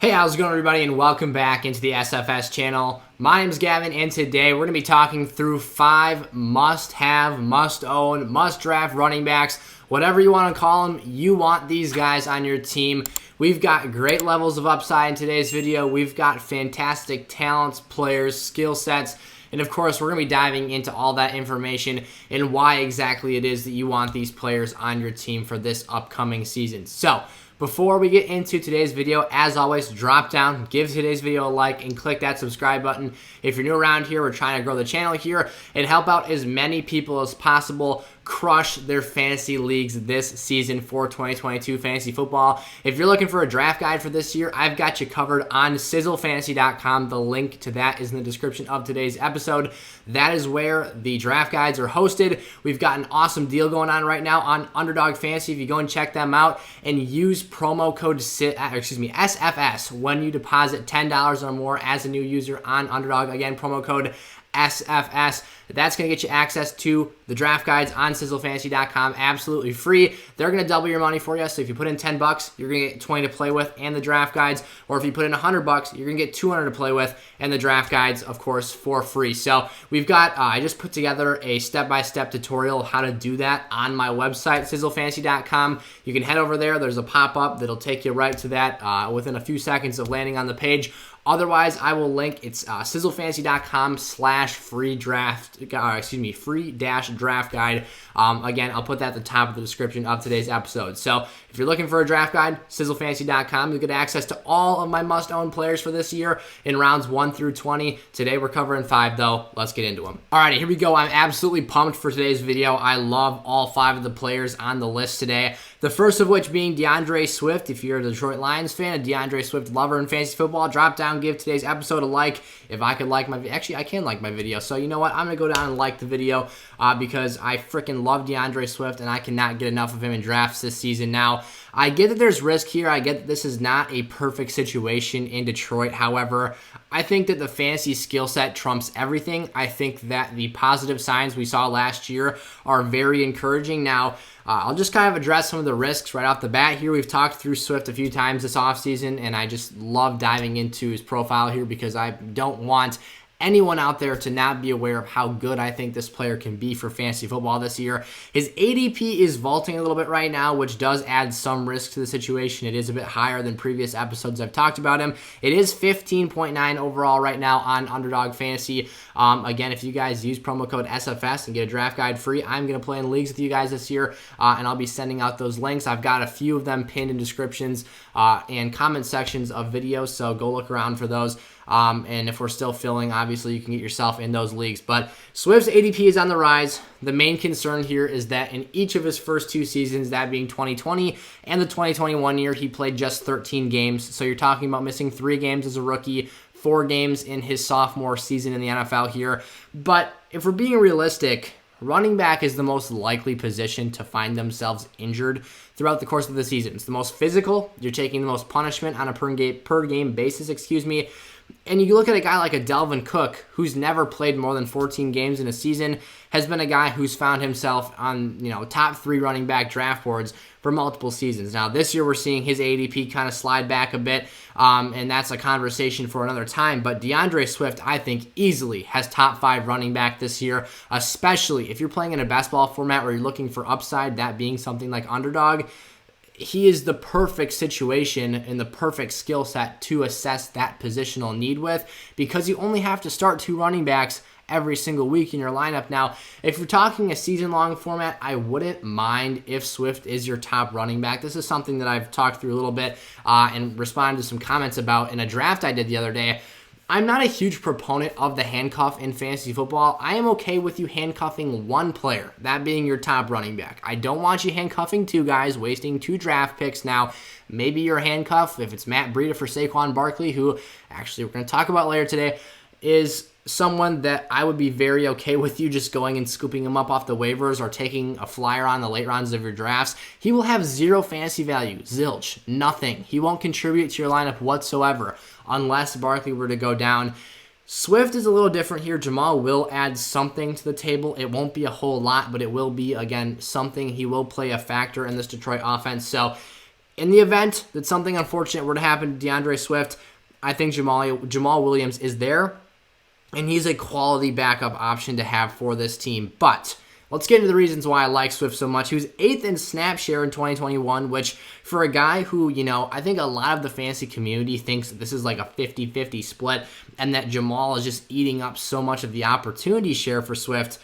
Hey, how's it going, everybody, and welcome back into the SFS channel. My name is Gavin, and today we're going to be talking through 5 must-have, must-own, must-draft running backs. Whatever you want to call them, you want these guys on your team. We've got great levels of upside in today's video. We've got fantastic talents, players, skill sets, and of course, we're going to be diving into all that information and why exactly it is that you want these players on your team for this upcoming season. So, before we get into today's video, as always, drop down, give today's video a like, and click that subscribe button. If you're new around here, we're trying to grow the channel here and help out as many people as possible crush their fantasy leagues this season for 2022 fantasy football. If you're looking for a draft guide for this year, I've got you covered on sizzlefantasy.com. The link to that is in the description of today's episode. That is where the draft guides are hosted. We've got an awesome deal going on right now on Underdog Fantasy. If you go and check them out and use promo code SFS when you deposit $10 or more as a new user on Underdog. Again, promo code SFS. That's going to get you access to the draft guides on sizzlefantasy.com absolutely free. They're going to double your money for you. So if you put in $10, you're going to get 20 to play with and the draft guides. Or if you put in $100, you're going to get 200 to play with and the draft guides, of course, for free. So we've got, I just put together a step-by-step tutorial of how to do that on my website, sizzlefantasy.com. You can head over there. There's a pop-up that'll take you right to that within a few seconds of landing on the page. Otherwise, I will link. It's sizzlefantasy.com/free-draft guide. Again, I'll put that at the top of the description of today's episode. So if you're looking for a draft guide, sizzlefantasy.com, you'll get access to all of my must-own players for this year in rounds 1 through 20. Today, we're covering 5, though. Let's get into them. Alrighty, here we go. I'm absolutely pumped for today's video. I love all 5 of the players on the list today. The first of which being DeAndre Swift. If you're a Detroit Lions fan, a DeAndre Swift lover in fantasy football, drop down, give today's episode a like. If I could like my actually, I can like my video. So you know what? I'm going to go down and like the video because I freaking love DeAndre Swift and I cannot get enough of him in drafts this season. Now, I get that there's risk here. I get that this is not a perfect situation in Detroit. However, I think that the fantasy skill set trumps everything. I think that the positive signs we saw last year are very encouraging. Now, I'll just kind of address some of the risks right off the bat here. We've talked through Swift a few times this offseason, and I just love diving into his profile here because I don't want anyone out there to not be aware of how good I think this player can be for fantasy football this year. His ADP is vaulting a little bit right now, which does add some risk to the situation. It is a bit higher than previous episodes I've talked about him. It is 15.9 overall right now on Underdog Fantasy. Again, if you guys use promo code SFS and get a draft guide free, I'm going to play in leagues with you guys this year, and I'll be sending out those links. I've got a few of them pinned in descriptions and comment sections of videos, so go look around for those. And if we're still filling, obviously you can get yourself in those leagues. But Swift's ADP is on the rise. The main concern here is that in each of his first 2 seasons, that being 2020 and the 2021 year, he played just 13 games. So you're talking about missing 3 games as a rookie, 4 games in his sophomore season in the NFL here. But if we're being realistic, running back is the most likely position to find themselves injured throughout the course of the season. It's the most physical. You're taking the most punishment on a per game basis, And you look at a guy like a Dalvin Cook, who's never played more than 14 games in a season, has been a guy who's found himself on, top 3 running back draft boards for multiple seasons. Now, this year we're seeing his ADP kind of slide back a bit, and that's a conversation for another time. But DeAndre Swift, I think, easily has top 5 running back this year, especially if you're playing in a best ball format where you're looking for upside, that being something like Underdog. He is the perfect situation and the perfect skill set to assess that positional need with, because you only have to start 2 running backs every single week in your lineup. Now, if you're talking a season-long format, I wouldn't mind if Swift is your top running back. This is something that I've talked through a little bit and responded to some comments about in a draft I did the other day. I'm not a huge proponent of the handcuff in fantasy football. I am okay with you handcuffing 1 player, that being your top running back. I don't want you handcuffing 2 guys, wasting 2 draft picks. Now, maybe your handcuff, if it's Matt Breida for Saquon Barkley, who actually we're going to talk about later today, is someone that I would be very okay with you just going and scooping him up off the waivers or taking a flyer on the late rounds of your drafts. He will have 0 fantasy value, zilch, nothing. He won't contribute to your lineup whatsoever unless Barkley were to go down. Swift is a little different here. Jamal will add something to the table. It won't be a whole lot, but it will be, again, something. He will play a factor in this Detroit offense. So in the event that something unfortunate were to happen to DeAndre Swift, I think Jamal Williams is there, and he's a quality backup option to have for this team. But let's get into the reasons why I like Swift so much. He was 8th in snap share in 2021, which for a guy who, I think a lot of the fantasy community thinks that this is like a 50-50 split and that Jamal is just eating up so much of the opportunity share for Swift.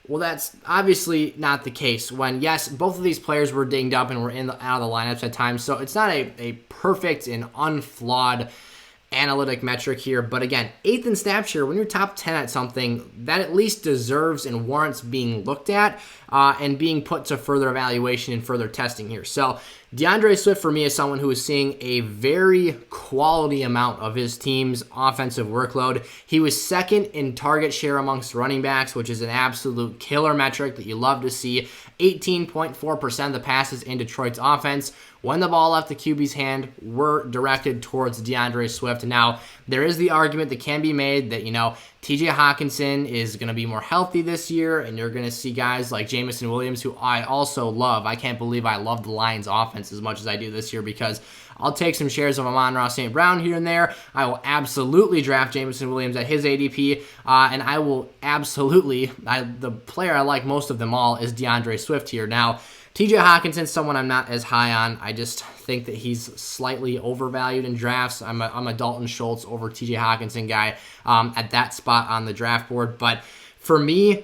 Well, that's obviously not the case when, yes, both of these players were dinged up and were out of the lineups at times. So it's not a perfect and unflawed analytic metric here. But again, 8th in snap share, when you're top 10 at something, that at least deserves and warrants being looked at and being put to further evaluation and further testing here. So DeAndre Swift for me is someone who is seeing a very quality amount of his team's offensive workload. He was 2nd in target share amongst running backs, which is an absolute killer metric that you love to see. 18.4% of the passes in Detroit's offense when the ball left the QB's hand were directed towards DeAndre Swift. Now, there is the argument that can be made that, TJ Hawkinson is going to be more healthy this year, and you're going to see guys like Jameson Williams, who I also love. I can't believe I love the Lions offense as much as I do this year because I'll take some shares of Amon-Ra St. Brown here and there. I will absolutely draft Jameson Williams at his ADP, and I will absolutely, the player I like most of them all is DeAndre Swift here. Now, TJ Hawkinson's someone I'm not as high on. I just think that he's slightly overvalued in drafts. I'm a Dalton Schultz over TJ Hawkinson guy at that spot on the draft board. But for me,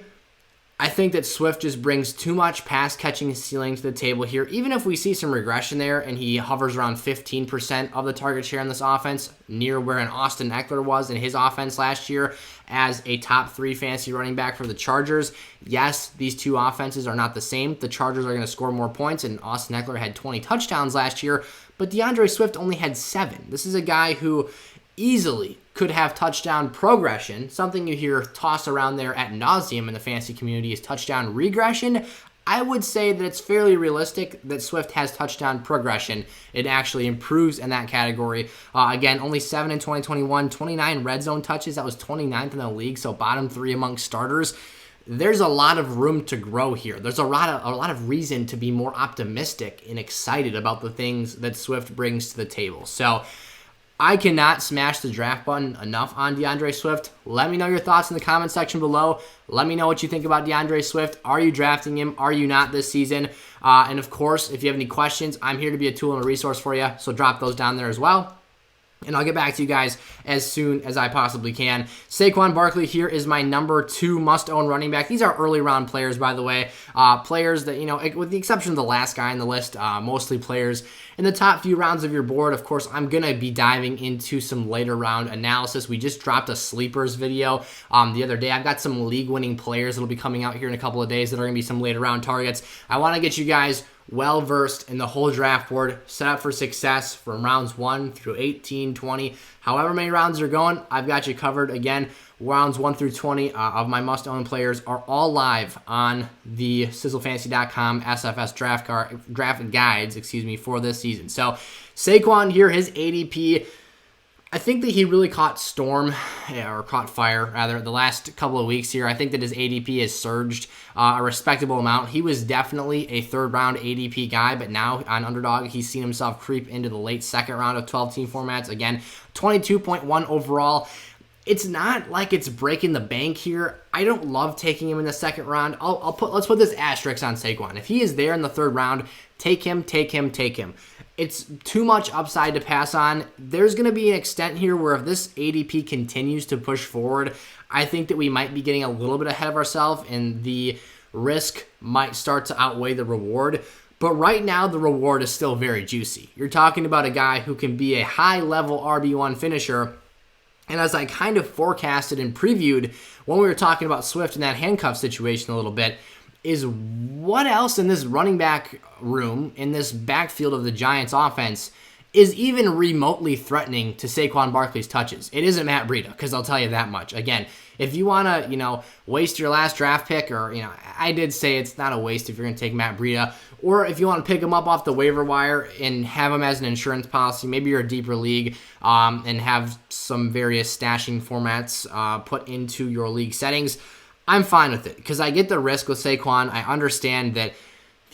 I think that Swift just brings too much pass catching ceiling to the table here. Even if we see some regression there and he hovers around 15% of the target share in this offense, near where an Austin Eckler was in his offense last year as a top 3 fantasy running back for the Chargers. Yes, these two offenses are not the same. The Chargers are going to score more points, and Austin Eckler had 20 touchdowns last year, but DeAndre Swift only had 7. This is a guy who easily could have touchdown progression. Something you hear tossed around there ad nauseum in the fantasy community is touchdown regression. I would say that it's fairly realistic that Swift has touchdown progression. It actually improves in that category. Again, only 7 in 2021, 29 red zone touches. That was 29th in the league, so bottom 3 among starters. There's a lot of room to grow here. There's a lot of reason to be more optimistic and excited about the things that Swift brings to the table. So I cannot smash the draft button enough on DeAndre Swift. Let me know your thoughts in the comment section below. Let me know what you think about DeAndre Swift. Are you drafting him? Are you not this season? And of course, if you have any questions, I'm here to be a tool and a resource for you. So drop those down there as well. And I'll get back to you guys as soon as I possibly can. Saquon Barkley here is my number 2 must-own running back. These are early-round players, by the way. Players that, with the exception of the last guy on the list, mostly players in the top few rounds of your board. Of course, I'm going to be diving into some later-round analysis. We just dropped a sleepers video the other day. I've got some league-winning players that will be coming out here in a couple of days that are going to be some later-round targets. I want to get you guys well-versed in the whole draft board, set up for success from rounds 1 through 18, 20, however many rounds are going, I've got you covered. Again, rounds 1 through 20 of my must-own players are all live on the sizzlefantasy.com SFS draft guides, for this season. So Saquon here, his ADP, I think that he really caught fire, rather, the last couple of weeks here. I think that his ADP has surged a respectable amount. He was definitely a third-round ADP guy, but now on Underdog, he's seen himself creep into the late second round of 12-team formats. Again, 22.1 overall. It's not like it's breaking the bank here. I don't love taking him in the second round. Let's put this asterisk on Saquon. If he is there in the third round, take him. It's too much upside to pass on. There's going to be an extent here where if this ADP continues to push forward, I think that we might be getting a little bit ahead of ourselves and the risk might start to outweigh the reward. But right now, the reward is still very juicy. You're talking about a guy who can be a high-level RB1 finisher. And as I kind of forecasted and previewed when we were talking about Swift in that handcuff situation a little bit, is what else in this running back room, in this backfield of the Giants offense, is even remotely threatening to Saquon Barkley's touches? It isn't Matt Breida, because I'll tell you that much. Again, if you want to, waste your last draft pick, or, I did say it's not a waste if you're going to take Matt Breida, or if you want to pick him up off the waiver wire and have him as an insurance policy, maybe you're a deeper league, and have some various stashing formats put into your league settings, I'm fine with it because I get the risk with Saquon. I understand that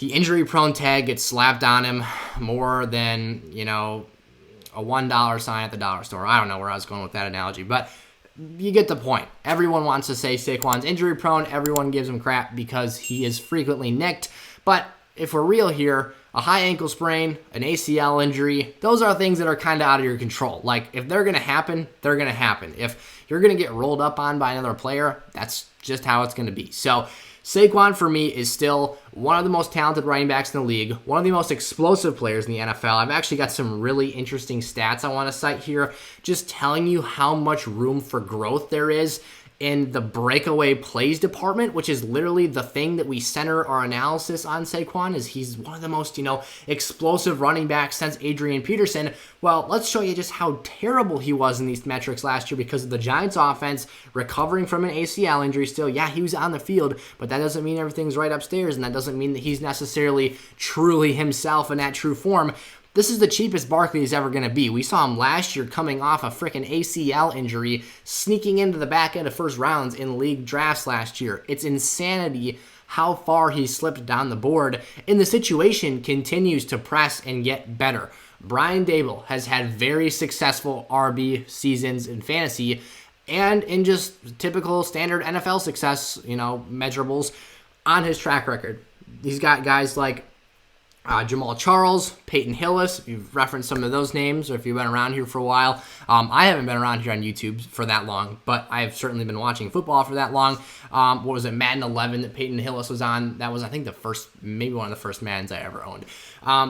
the injury-prone tag gets slapped on him more than, a $1 sign at the dollar store. I don't know where I was going with that analogy, but you get the point. Everyone wants to say Saquon's injury-prone. Everyone gives him crap because he is frequently nicked. But if we're real here, a high ankle sprain, an ACL injury, those are things that are kind of out of your control. Like, if they're going to happen, they're going to happen. If you're going to get rolled up on by another player, that's just how it's going to be. So Saquon, for me, is still one of the most talented running backs in the league, one of the most explosive players in the NFL. I've actually got some really interesting stats I want to cite here, just telling you how much room for growth there is in the breakaway plays department, which is literally the thing that we center our analysis on Saquon, is he's one of the most, explosive running backs since Adrian Peterson. Well, let's show you just how terrible he was in these metrics last year because of the Giants offense recovering from an ACL injury still. Yeah, he was on the field, but that doesn't mean everything's right upstairs, and that doesn't mean that he's necessarily truly himself in that true form. This is the cheapest Barkley is ever going to be. We saw him last year coming off a freaking ACL injury, sneaking into the back end of first rounds in league drafts last year. It's insanity how far he slipped down the board, and the situation continues to press and get better. Brian Daboll has had very successful RB seasons in fantasy and in just typical standard NFL success, measurables on his track record. He's got guys like Jamal Charles, Peyton Hillis, if you've referenced some of those names, or if you've been around here for a while. I haven't been around here on YouTube for that long, but I've certainly been watching football for that long. What was it, Madden 11 that Peyton Hillis was on? That was, I think, maybe one of the first Maddens I ever owned.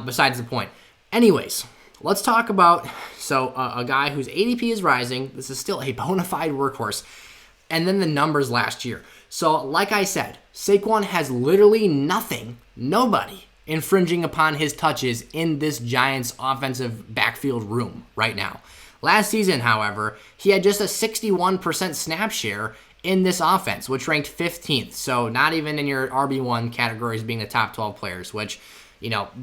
Besides the point. Anyways, let's talk about, a guy whose ADP is rising. This is still a bona fide workhorse. And then the numbers last year. So, like I said, Saquon has literally nobody infringing upon his touches in this Giants offensive backfield room right now. Last season, however, he had just a 61% snap share in this offense, which ranked 15th. So not even in your RB1 categories being the top 12 players, which,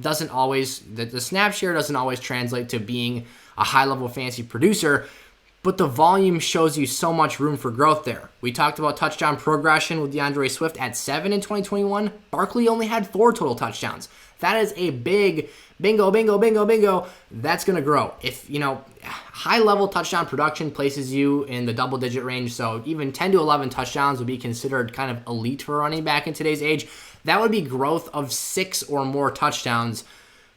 doesn't always, the snap share doesn't always translate to being a high-level fantasy producer, but the volume shows you so much room for growth there. We talked about touchdown progression with DeAndre Swift at 7 in 2021. Barkley only had 4 total touchdowns. That is a big bingo. That's going to grow. If, high-level touchdown production places you in the double-digit range, so even 10 to 11 touchdowns would be considered kind of elite for running back in today's age. That would be growth of 6 or more touchdowns,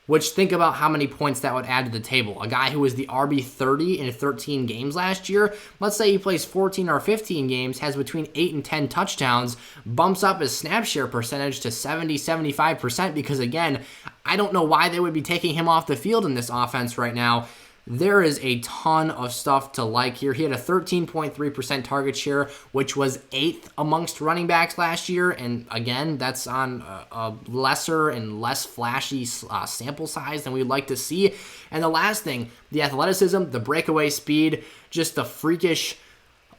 which think about how many points that would add to the table. A guy who was the RB 30 in 13 games last year, let's say he plays 14 or 15 games, has between 8 and 10 touchdowns, bumps up his snap share percentage to 70-75% because, again, I don't know why they would be taking him off the field in this offense right now. There is a ton of stuff to like here. He had a 13.3% target share, which was 8th amongst running backs last year. And again, that's on a lesser and less flashy sample size than we'd like to see. And the last thing, the athleticism, the breakaway speed, just the freakish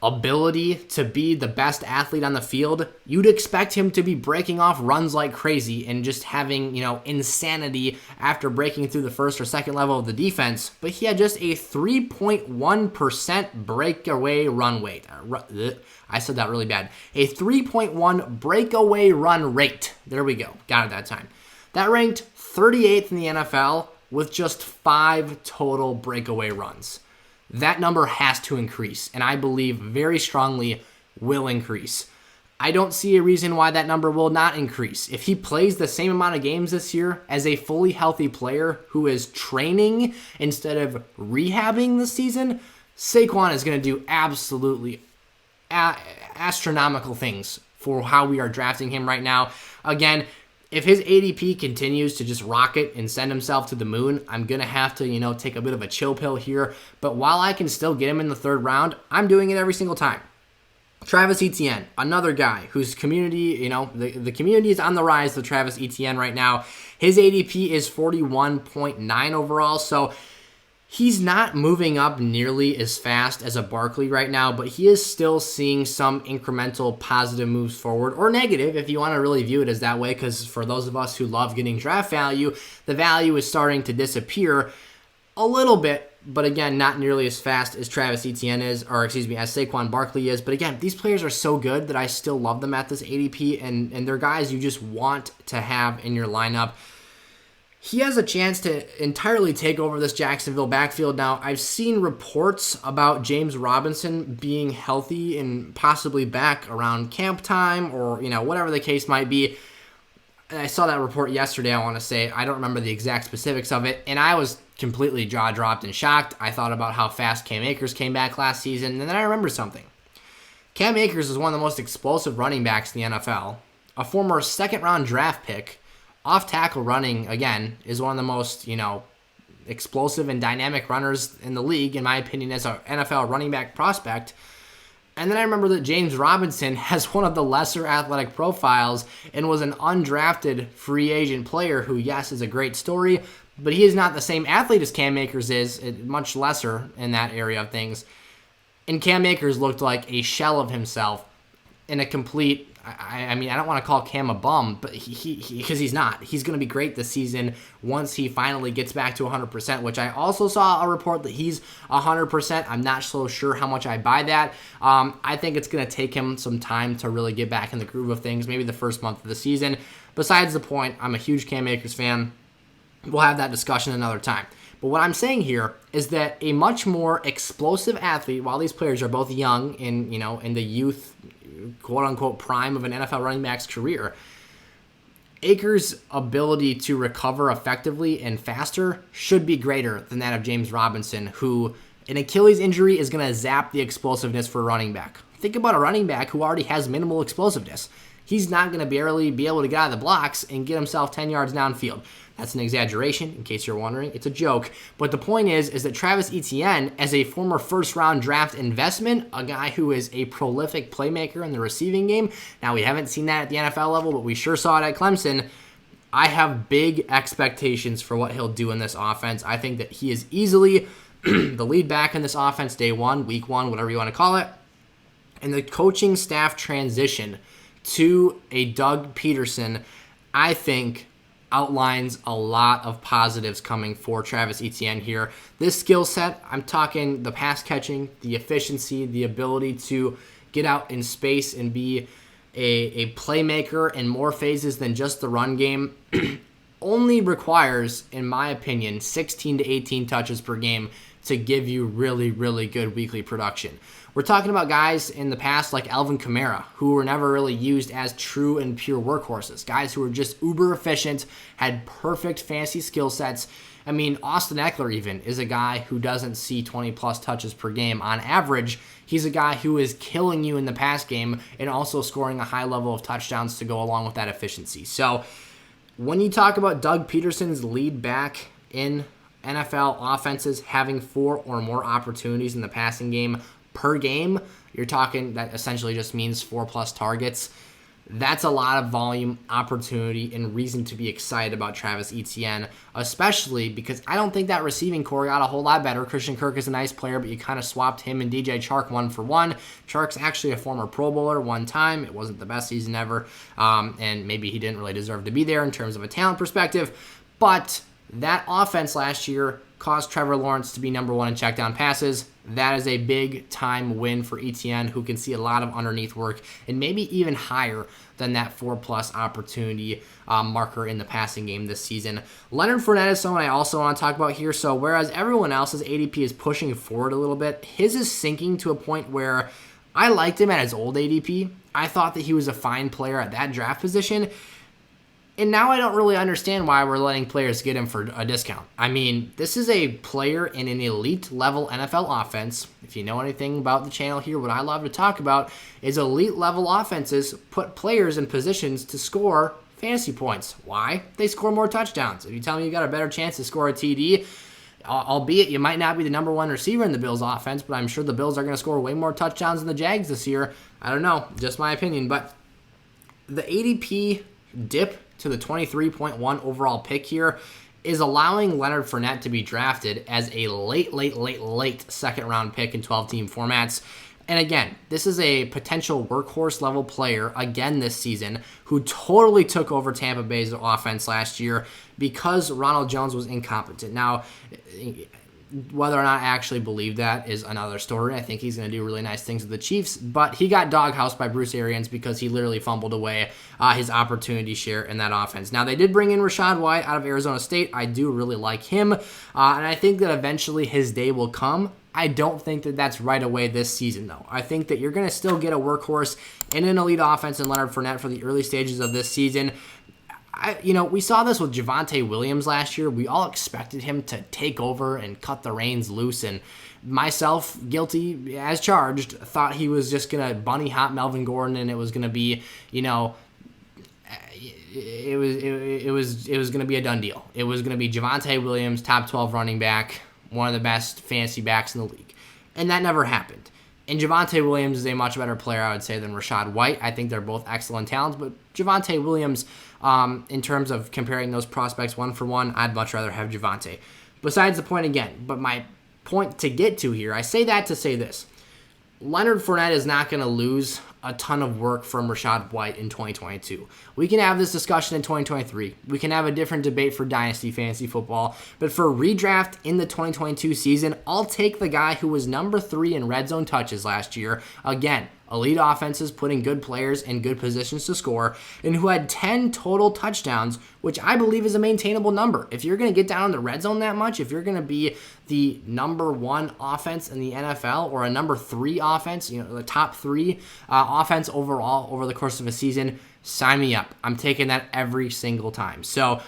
ability to be the best athlete on the field. You'd expect him to be breaking off runs like crazy and just having, insanity after breaking through the first or second level of the defense. But he had just a 3.1% breakaway run rate. I said that really bad. A 3.1 breakaway run rate. There we go. Got it that time. That ranked 38th in the NFL with just 5 total breakaway runs. That number has to increase, and I believe very strongly will increase. I don't see a reason why that number will not increase. If he plays the same amount of games this year as a fully healthy player who is training instead of rehabbing this season, Saquon is going to do absolutely astronomical things for how we are drafting him right now. Again, if his ADP continues to just rocket and send himself to the moon, I'm going to have to, take a bit of a chill pill here. But while I can still get him in the 3rd round, I'm doing it every single time. Travis Etienne, another guy whose community, the community is on the rise with Travis Etienne right now. His ADP is 41.9 overall, so he's not moving up nearly as fast as a Barkley right now, but he is still seeing some incremental positive moves forward, or negative if you want to really view it as that way, because for those of us who love getting draft value, the value is starting to disappear a little bit but again, not nearly as fast as Travis Etienne is, or excuse me, as Saquon Barkley is. But again, these players are so good that I still love them at this ADP, and they're guys you just want to have in your lineup. He has a chance to entirely take over this Jacksonville backfield. Now, I've seen reports about James Robinson being healthy and possibly back around camp time or, whatever the case might be. I saw that report yesterday, I want to say. I don't remember the exact specifics of it, and I was completely jaw-dropped and shocked. I thought about how fast Cam Akers came back last season, and then I remembered something. Cam Akers is one of the most explosive running backs in the NFL, a former second-round draft pick. Off-tackle running, again, is one of the most, explosive and dynamic runners in the league, in my opinion, as an NFL running back prospect. And then I remember that James Robinson has one of the lesser athletic profiles and was an undrafted free agent player who, yes, is a great story, but he is not the same athlete as Cam Akers is, much lesser in that area of things. And Cam Akers looked like a shell of himself in a complete... I mean, I don't want to call Cam a bum, but because he's not. He's going to be great this season once he finally gets back to 100%, which I also saw a report that he's 100%. I'm not so sure how much I buy that. I think it's going to take him some time to really get back in the groove of things, maybe the first month of the season. Besides the point, I'm a huge Cam Akers fan. We'll have that discussion another time. But what I'm saying here is that a much more explosive athlete, while these players are both young in the youth, quote-unquote, prime of an NFL running back's career, Akers' ability to recover effectively and faster should be greater than that of James Robinson, who an Achilles injury is going to zap the explosiveness for a running back. Think about a running back who already has minimal explosiveness. He's not going to barely be able to get out of the blocks and get himself 10 yards downfield. That's an exaggeration, in case you're wondering. It's a joke. But the point is that Travis Etienne, as a former first-round draft investment, a guy who is a prolific playmaker in the receiving game. Now, we haven't seen that at the NFL level, but we sure saw it at Clemson. I have big expectations for what he'll do in this offense. I think that he is easily the lead back in this offense day one, week one, whatever you want to call it. And the coaching staff transition to a Doug Peterson, I think, outlines a lot of positives coming for Travis Etienne here. This skill set, I'm talking the pass catching, the efficiency, the ability to get out in space and be a playmaker in more phases than just the run game, only requires, in my opinion, 16 to 18 touches per game to give you really, really good weekly production. We're talking about guys in the past like Alvin Kamara, who were never really used as true and pure workhorses. Guys who were just uber efficient, had perfect fantasy skill sets. I mean, Austin Eckler even is a guy who doesn't see 20-plus touches per game on average. He's a guy who is killing you in the pass game and also scoring a high level of touchdowns to go along with that efficiency. So when you talk about Doug Peterson's lead back in NFL offenses having 4 or more opportunities in the passing game per game, you're talking that essentially just means 4+ targets. That's a lot of volume, opportunity, and reason to be excited about Travis Etienne, especially because I don't think that receiving core got a whole lot better. Christian Kirk is a nice player, but you kind of swapped him and DJ Chark 1-for-1. Chark's actually a former Pro Bowler one time. It wasn't the best season ever, and maybe he didn't really deserve to be there in terms of a talent perspective, but that offense last year caused Trevor Lawrence to be number 1 in check down passes. That is a big-time win for Etienne, who can see a lot of underneath work and maybe even higher than that 4+ opportunity marker in the passing game this season. Leonard Fournette is someone I also want to talk about here. So whereas everyone else's ADP is pushing forward a little bit, his is sinking to a point where I liked him at his old ADP. I thought that he was a fine player at that draft position. And now I don't really understand why we're letting players get him for a discount. I mean, this is a player in an elite-level NFL offense. If you know anything about the channel here, what I love to talk about is elite-level offenses put players in positions to score fantasy points. Why? They score more touchdowns. If you tell me you got a better chance to score a TD, albeit you might not be the number 1 receiver in the Bills offense, but I'm sure the Bills are going to score way more touchdowns than the Jags this year. I don't know, just my opinion. But the ADP dip to the 23.1 overall pick here is allowing Leonard Fournette to be drafted as a late second-round pick in 12-team formats. And again, this is a potential workhorse-level player again this season who totally took over Tampa Bay's offense last year because Ronald Jones was incompetent. Now, Whether or not I actually believe that is another story. I think he's going to do really nice things with the Chiefs, but he got doghoused by Bruce Arians because he literally fumbled away his opportunity share in that offense. Now, they did bring in Rachaad White out of Arizona State. I do really like him, and I think that eventually his day will come. I don't think that that's right away this season, though. I think that you're going to still get a workhorse in an elite offense in Leonard Fournette for the early stages of this season. We saw this with Javonte Williams last year. We all expected him to take over and cut the reins loose, and myself, guilty as charged, thought he was just going to bunny hop Melvin Gordon, and it was going to be, it was going to be a done deal. It was going to be Javonte Williams, top 12 running back, one of the best fantasy backs in the league, and that never happened. And Javonte Williams is a much better player, I would say, than Rachaad White. I think they're both excellent talents, but Javonte Williams, in terms of comparing those prospects one for one, I'd much rather have Javonte. Besides the point again, but my point to get to here, I say that to say this. Leonard Fournette is not going to lose a ton of work from Rachaad White in 2022. We can have this discussion in 2023. We can have a different debate for Dynasty Fantasy Football. But for redraft in the 2022 season, I'll take the guy who was number 3 in red zone touches last year. Again, elite offenses putting good players in good positions to score, and who had 10 total touchdowns, which I believe is a maintainable number. If you're going to get down in the red zone that much, if you're going to be the number 1 offense in the NFL or a number 3 offense, the top 3 offense overall over the course of a season, sign me up. I'm taking that every single time. So,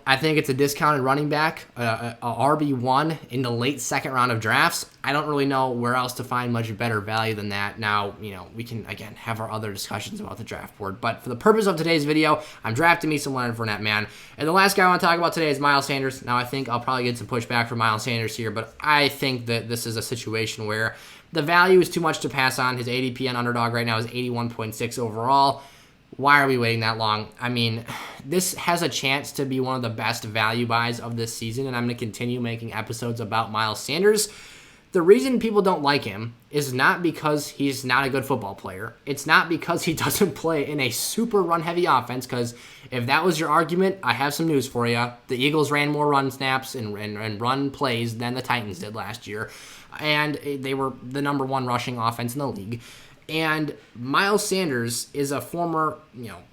I think it's a discounted running back, a RB1 in the late second round of drafts. I don't really know where else to find much better value than that. Now, we can, again, have our other discussions about the draft board. But for the purpose of today's video, I'm drafting me some Leonard Fournette, man. And the last guy I want to talk about today is Miles Sanders. Now, I think I'll probably get some pushback from Miles Sanders here, but I think that this is a situation where the value is too much to pass on. His ADP on Underdog right now is 81.6 overall. Why are we waiting that long? I mean, this has a chance to be one of the best value buys of this season, and I'm going to continue making episodes about Miles Sanders. The reason people don't like him is not because he's not a good football player. It's not because he doesn't play in a super run-heavy offense, because if that was your argument, I have some news for you. The Eagles ran more run snaps and run plays than the Titans did last year, and they were the number 1 rushing offense in the league. And Miles Sanders is a former,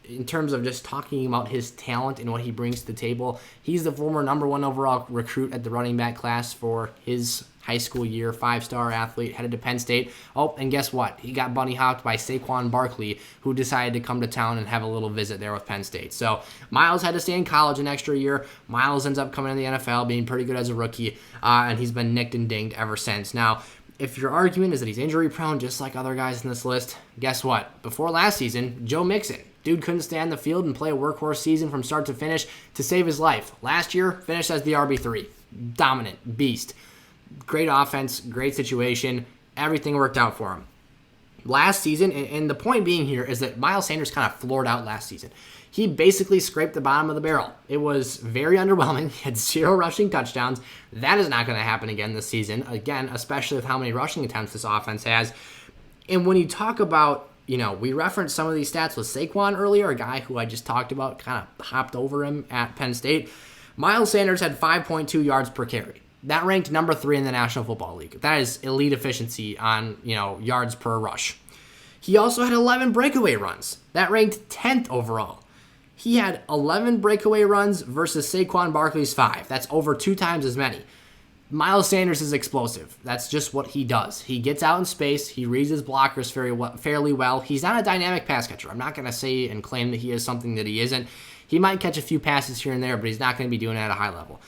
in terms of just talking about his talent and what he brings to the table, he's the former number 1 overall recruit at the running back class for his high school year, 5-star athlete, headed to Penn State. Oh, and guess what? He got bunny hopped by Saquon Barkley, who decided to come to town and have a little visit there with Penn State. So Miles had to stay in college an extra year. Miles ends up coming in the NFL, being pretty good as a rookie, and he's been nicked and dinged ever since. Now, if your argument is that he's injury prone, just like other guys in this list, guess what? Before last season, Joe Mixon. Dude couldn't stand the field and play a workhorse season from start to finish to save his life. Last year, finished as the RB3. Dominant. Beast. Great offense. Great situation. Everything worked out for him. Last season, and the point being here is that Miles Sanders kind of floored out last season. He basically scraped the bottom of the barrel. It was very underwhelming. He had 0 rushing touchdowns. That is not going to happen again this season. Again, especially with how many rushing attempts this offense has. And when you talk about, we referenced some of these stats with Saquon earlier, a guy who I just talked about, kind of hopped over him at Penn State. Miles Sanders had 5.2 yards per carry. That ranked number 3 in the National Football League. That is elite efficiency on, yards per rush. He also had 11 breakaway runs. That ranked 10th overall. He had 11 breakaway runs versus Saquon Barkley's 5. That's over 2 times as many. Miles Sanders is explosive. That's just what he does. He gets out in space. He reads his blockers fairly well. He's not a dynamic pass catcher. I'm not going to say and claim that he is something that he isn't. He might catch a few passes here and there, but he's not going to be doing it at a high level.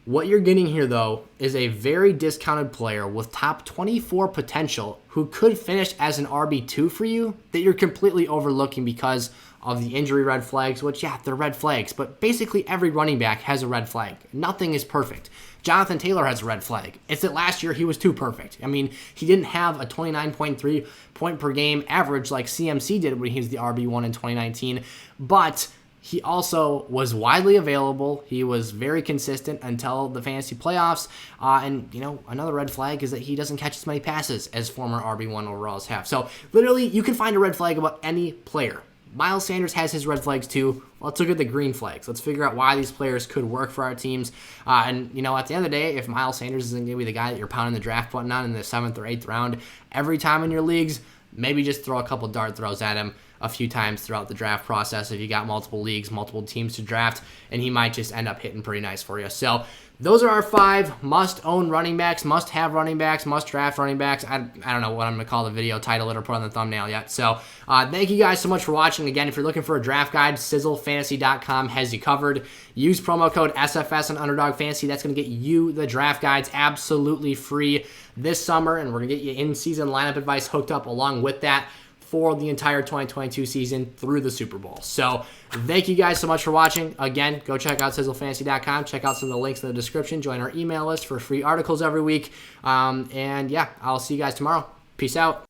What you're getting here, though, is a very discounted player with top 24 potential who could finish as an RB2 for you that you're completely overlooking because of the injury red flags, which, yeah, they're red flags, but basically every running back has a red flag. Nothing is perfect. Jonathan Taylor has a red flag. It's that last year he was too perfect. I mean, he didn't have a 29.3 point per game average like CMC did when he was the RB1 in 2019, but he also was widely available. He was very consistent until the fantasy playoffs. And, another red flag is that he doesn't catch as many passes as former RB1 overalls have. So, literally, you can find a red flag about any player. Miles Sanders has his red flags too. Let's look at the green flags. Let's figure out why these players could work for our teams. And, you know, at the end of the day, if Miles Sanders isn't going to be the guy that you're pounding the draft button on in the 7th or 8th round every time in your leagues, maybe just throw a couple dart throws at him a few times throughout the draft process if you got multiple leagues, multiple teams to draft, and he might just end up hitting pretty nice for you. So those are our 5 must-own running backs, must-have running backs, must-draft running backs. I don't know what I'm going to call the video title it or put on the thumbnail yet. So thank you guys so much for watching. Again, if you're looking for a draft guide, sizzlefantasy.com has you covered. Use promo code SFS on Underdog Fantasy. That's going to get you the draft guides absolutely free this summer, and we're going to get you in-season lineup advice hooked up along with that for the entire 2022 season through the Super Bowl. So thank you guys so much for watching. Again, go check out sizzlefantasy.com. Check out some of the links in the description. Join our email list for free articles every week. And yeah, I'll see you guys tomorrow. Peace out.